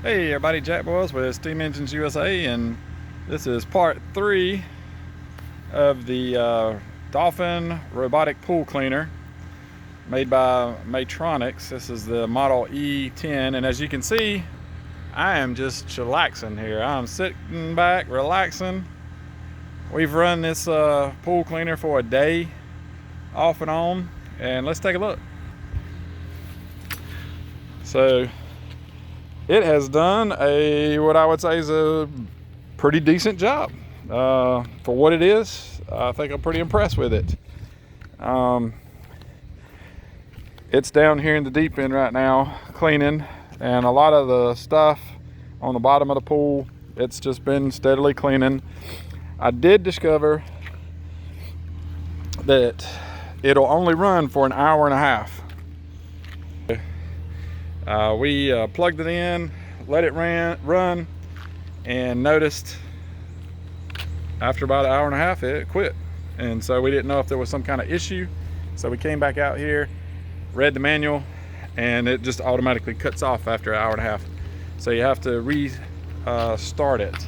Hey everybody, Jack Boyles with Steam Engines USA, and this is part 3 of the Dolphin robotic pool cleaner made by Maytronic. This is the model E10, and as you can see, I am just chillaxing here. I'm sitting back, relaxing. We've run this pool cleaner for a day, off and on, and let's take a look. So it has done what I would say is a pretty decent job for what it is. I think I'm pretty impressed with it. It's down here in the deep end right now cleaning, and a lot of the stuff on the bottom of the pool, it's just been steadily cleaning. I did discover that it'll only run for an hour and a half. We plugged it in, let it run, and noticed after about an hour and a half it quit. And so we didn't know if there was some kind of issue. So we came back out here, read the manual, and it just automatically cuts off after an hour and a half. So you have to restart it.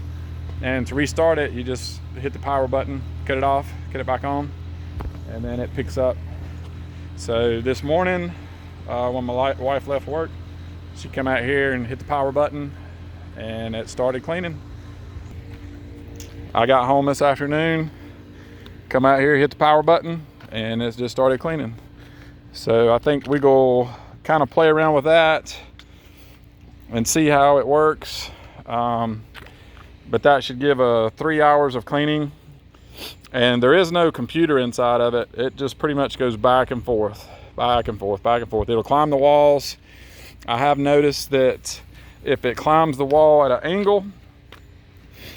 And to restart it, you just hit the power button, cut it off, cut it back on, and then it picks up. So this morning, when my wife left work, she come out here and hit the power button, and it started cleaning. I got home this afternoon, come out here, hit the power button, and it just started cleaning. So I think we go kind of play around with that and see how it works. But that should give 3 hours of cleaning, and there is no computer inside of it. It just pretty much goes back and forth, back and forth, back and forth. It'll climb the walls. I have noticed that if it climbs the wall at an angle,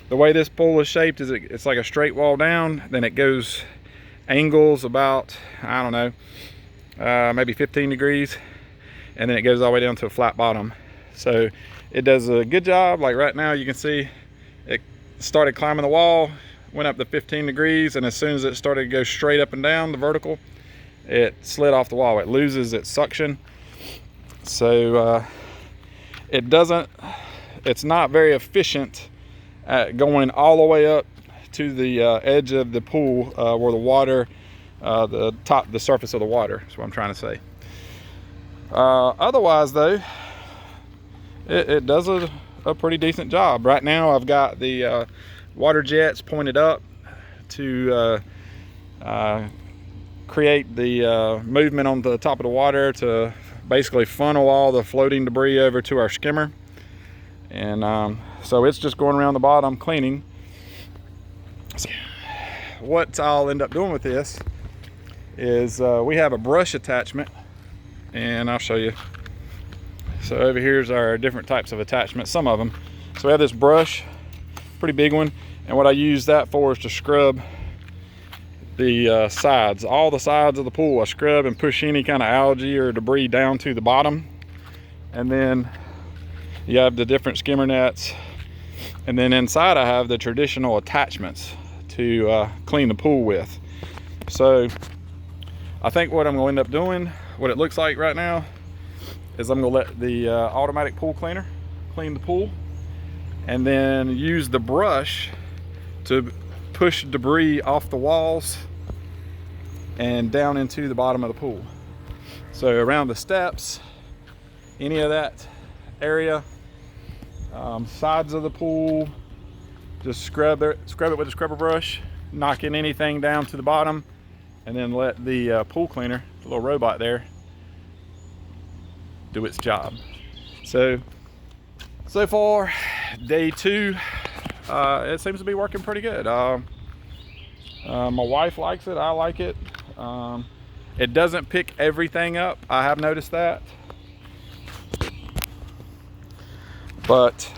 the way this pool is shaped is it's like a straight wall down, then it goes angles about, I don't know, maybe 15 degrees, and then it goes all the way down to a flat bottom. So it does a good job. Like right now, you can see it started climbing the wall, went up to 15 degrees, and as soon as it started to go straight up and down the vertical, it slid off the wall. It loses its suction. So it's not very efficient at going all the way up to the edge of the pool where the water, the surface of the water is what I'm trying to say. Otherwise though, it does a pretty decent job. Right now I've got the water jets pointed up to create the movement on the top of the water to basically funnel all the floating debris over to our skimmer. And so it's just going around the bottom cleaning. So what I'll end up doing with this is we have a brush attachment, and I'll show you. So over here's our different types of attachments, some of them. So we have this brush, pretty big one, and what I use that for is to scrub the sides, all the sides of the pool. I scrub and push any kind of algae or debris down to the bottom. And then you have the different skimmer nets, and then inside I have the traditional attachments to clean the pool with. So I think what I'm going to end up doing, what it looks like right now, is I'm going to let the automatic pool cleaner clean the pool, and then use the brush to push debris off the walls and down into the bottom of the pool. So around the steps, any of that area, sides of the pool, just scrub it with a scrubber brush, knocking anything down to the bottom, and then let the pool cleaner, the little robot there, do its job. So far, day 2, it seems to be working pretty good. My wife likes it, I like it. It doesn't pick everything up, I have noticed that. But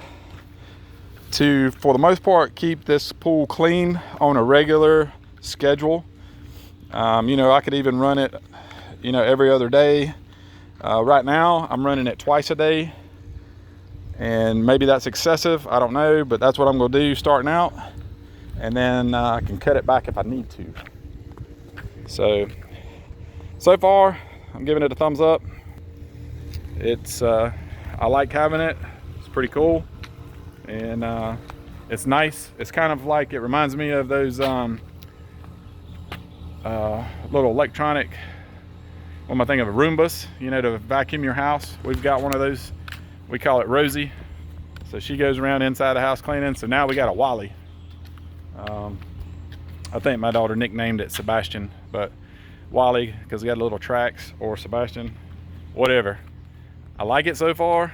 for the most part, keep this pool clean on a regular schedule. I could even run it, every other day. Right now, I'm running it twice a day, and maybe that's excessive, I don't know, but that's what I'm gonna do starting out, and then I can cut it back if I need to. So far, I'm giving it a thumbs up. I like having it. It's pretty cool. And it's nice. It's kind of like, it reminds me of those little electronic, what am I thinking of, Roombas, you know, to vacuum your house. We've got one of those. We call it Rosie. So she goes around inside the house cleaning. So now we got a Wally. I think my daughter nicknamed it Sebastian, but Wally, because we got little tracks, or Sebastian, whatever. I like it so far.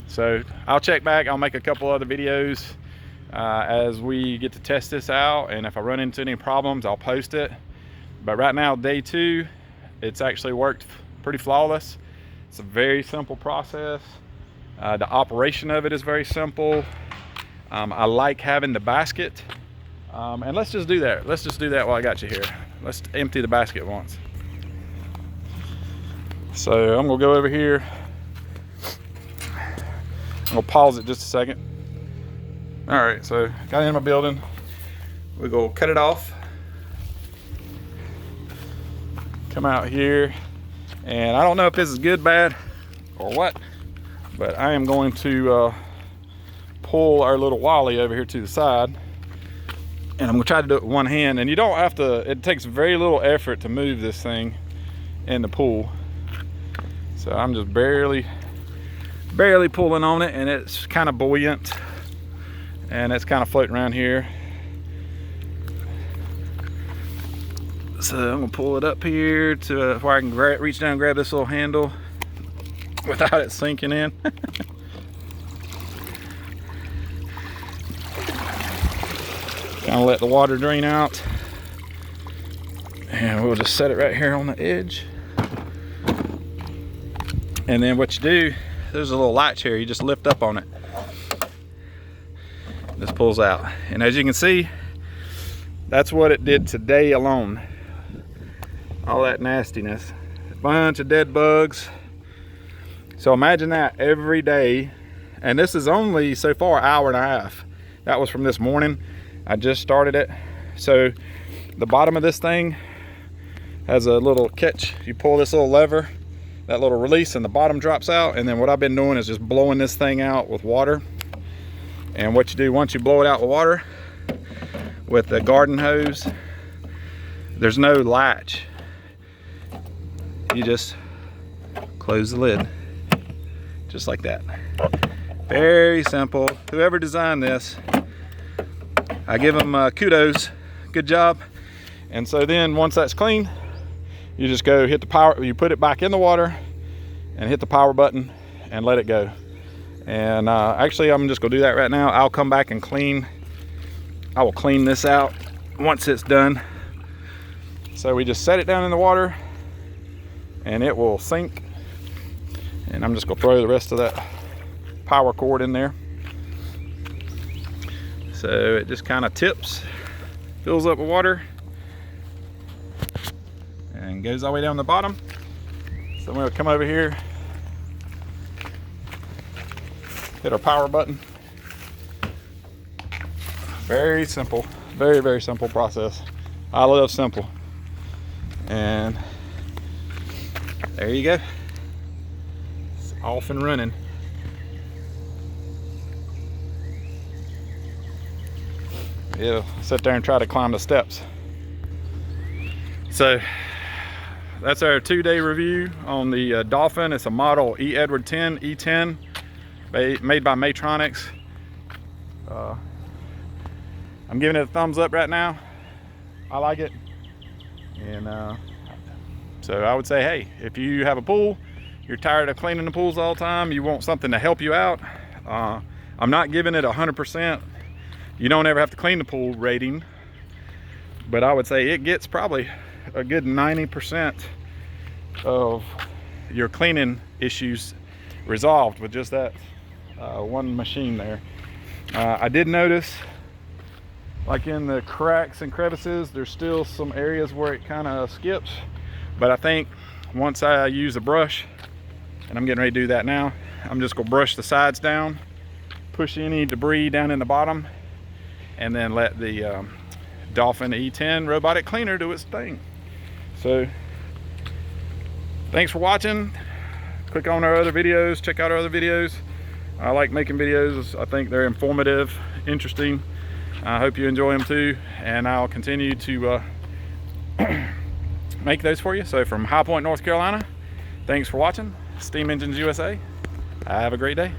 So I'll check back. I'll make a couple other videos as we get to test this out, and if I run into any problems, I'll post it. But right now, day 2, it's actually worked pretty flawless. It's a very simple process. The operation of it is very simple. I like having the basket. And let's just do that. Let's just do that while I got you here. Let's empty the basket once. So I'm gonna go over here. I'm gonna pause it just a second. All right, so got in my building. We go cut it off. Come out here, and I don't know if this is good, bad, or what, but I am going to pull our little Wally over here to the side. And I'm gonna try to do it with one hand, and you don't have to, it takes very little effort to move this thing in the pool. So I'm just barely pulling on it, and it's kind of buoyant, and it's kind of floating around here. So I'm gonna pull it up here to where I can reach down and grab this little handle without it sinking in. Kind of let the water drain out, and we'll just set it right here on the edge. And then what you do, there's a little latch here, you just lift up on it. This pulls out, and as you can see, that's what it did today alone. All that nastiness, a bunch of dead bugs. So imagine that every day, and this is only so far an hour and a half. That was from this morning. I just started it. So the bottom of this thing has a little catch. You pull this little lever, that little release, and the bottom drops out. And then what I've been doing is just blowing this thing out with water. And what you do once you blow it out with water, with the garden hose, there's no latch. You just close the lid, just like that. Very simple. Whoever designed this, I give them kudos, good job. And so then once that's clean, you just go hit the power, you put it back in the water and hit the power button and let it go. And actually I'm just gonna do that right now. I'll come back and I will clean this out once it's done. So we just set it down in the water and it will sink. And I'm just gonna throw the rest of that power cord in there. So it just kind of tips, fills up with water, and goes all the way down the bottom. So I'm gonna come over here, hit our power button. Very simple, very, very simple process. I love simple. And there you go. It's off and running. Yeah, sit there and try to climb the steps. So that's our 2-day review on the Dolphin. It's a model E10 made by Maytronics. I'm giving it a thumbs up right now. I like it. And so I would say, hey, if you have a pool, you're tired of cleaning the pools all the time, you want something to help you out, I'm not giving it 100%. You don't ever have to clean the pool rating, but I would say it gets probably a good 90% of your cleaning issues resolved with just that one machine there. I did notice, like in the cracks and crevices, there's still some areas where it kind of skips, but I think once I use a brush, and I'm getting ready to do that now, I'm just gonna brush the sides down, push any debris down in the bottom, and then let the Dolphin E10 robotic cleaner do its thing. So thanks for watching. click on our other videos, check out our other videos. I like making videos. I think they're informative, interesting. I hope you enjoy them too, and I'll continue to make those for you. So from High Point, North Carolina, thanks for watching Steam Engines USA. Have a great day.